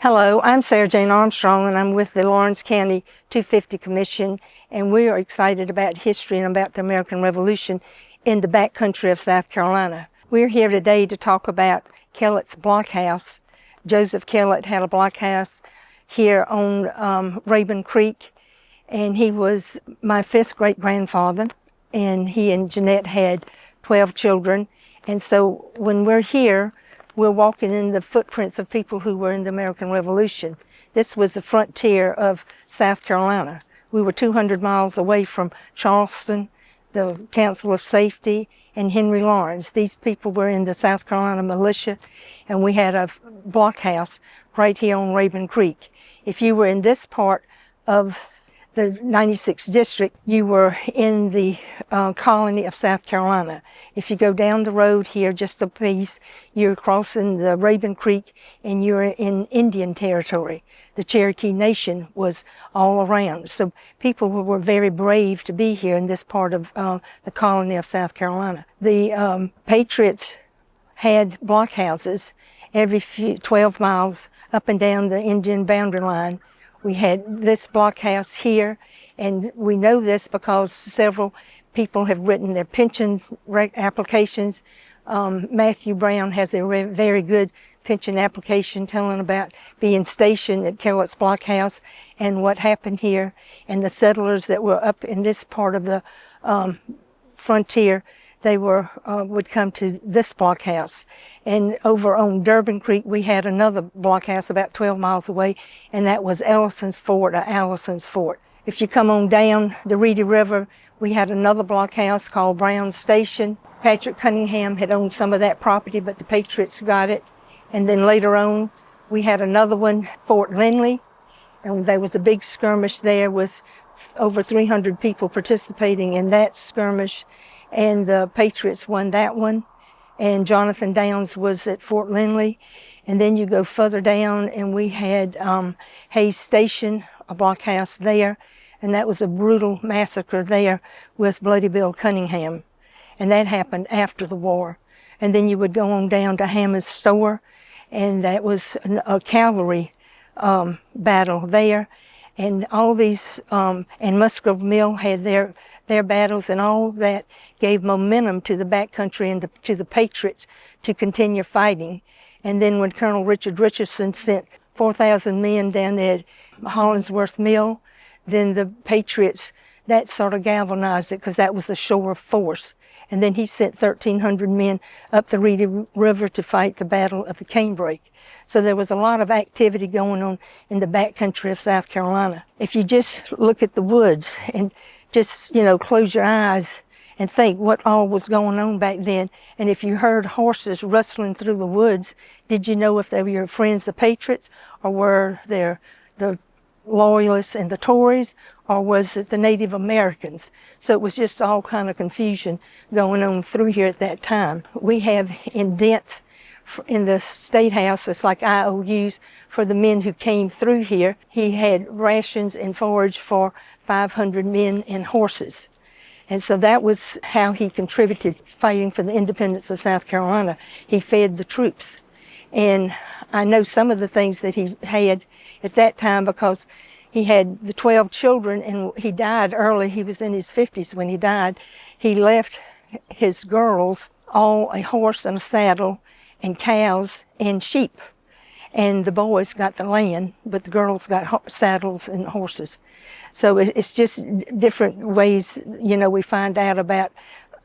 Hello, I'm Sarah Jane Armstrong, and I'm with the Lawrence County 250 Commission, and we are excited about history and about the American Revolution in the backcountry of South Carolina. We're here today to talk about Kellett's Blockhouse. Joseph Kellett had a blockhouse here on Raven Creek, and he was my fifth great-grandfather, and he and Jeanette had 12 children. And so when we're here, we're walking in the footprints of people who were in the American Revolution. This was the frontier of South Carolina. We were 200 miles away from Charleston, the Council of Safety, and Henry Lawrence. These people were in the South Carolina militia, and we had a blockhouse right here on Raven Creek. If you were in this part of the 96th district, you were in the colony of South Carolina. If you go down the road here just a piece, you're crossing the Raven Creek and you're in Indian territory. The Cherokee Nation was all around. So people were very brave to be here in this part of the colony of South Carolina. The Patriots had blockhouses every 12 miles up and down the Indian boundary line. We had this blockhouse here, and we know this because several people have written their pension applications. Matthew Brown has a very good pension application telling about being stationed at Kellett's Blockhouse and what happened here, and the settlers that were up in this part of the frontier, they would come to this blockhouse. And over on Durbin Creek, we had another blockhouse about 12 miles away, and that was Ellison's Fort, or Allison's Fort. If you come on down the Reedy River, we had another blockhouse called Brown Station. Patrick Cunningham had owned some of that property, but the Patriots got it. And then later on, we had another one, Fort Lindley, and there was a big skirmish there with over 300 people participating in that skirmish. And the Patriots won that one, and Jonathan Downs was at Fort Lindley. And then you go further down, and we had Hayes Station, a blockhouse there, and that was a brutal massacre there with Bloody Bill Cunningham, and that happened after the war. And then you would go on down to Hammond's Store, and that was a cavalry battle there. And all these, and Musgrove Mill had their battles, and all that gave momentum to the backcountry and to the Patriots to continue fighting. And then when Colonel Richard Richardson sent 4,000 men down there at Hollingsworth Mill, then the Patriots, that sort of galvanized it because that was the shore force. And then he sent 1,300 men up the Reedy River to fight the Battle of the Canebrake. So there was a lot of activity going on in the backcountry of South Carolina. If you just look at the woods and just, close your eyes and think what all was going on back then, and if you heard horses rustling through the woods, did you know if they were your friends, the Patriots, or were they the Loyalists and the Tories, or was it the Native Americans? So it was just all kind of confusion going on through here at that time. We have indents in the State House, it's like IOUs for the men who came through here. He had rations and forage for 500 men and horses. And so that was how he contributed fighting for the independence of South Carolina. He fed the troops. And I know some of the things that he had at that time because he had the 12 children, and he died early. He was in his 50s when he died. He left his girls all a horse and a saddle and cows and sheep. And the boys got the land, but the girls got saddles and horses. So it's just different ways, we find out about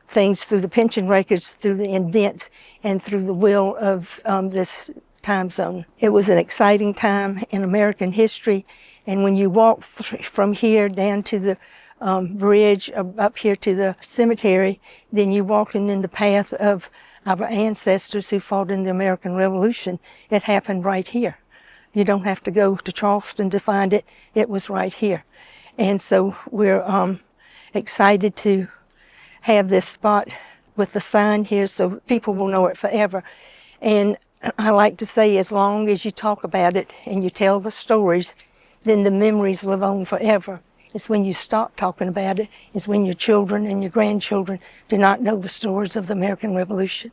things through the pension records, through the indents, and through the will of this time zone. It was an exciting time in American history, and when you walk from here down to the bridge up here to the cemetery, then you're walking in the path of our ancestors who fought in the American Revolution. It happened right here. You don't have to go to Charleston to find it. It was right here. And so we're excited to have this spot with the sign here so people will know it forever. And I like to say, as long as you talk about it and you tell the stories, then the memories live on forever. It's when you stop talking about it, it's when your children and your grandchildren do not know the stories of the American Revolution.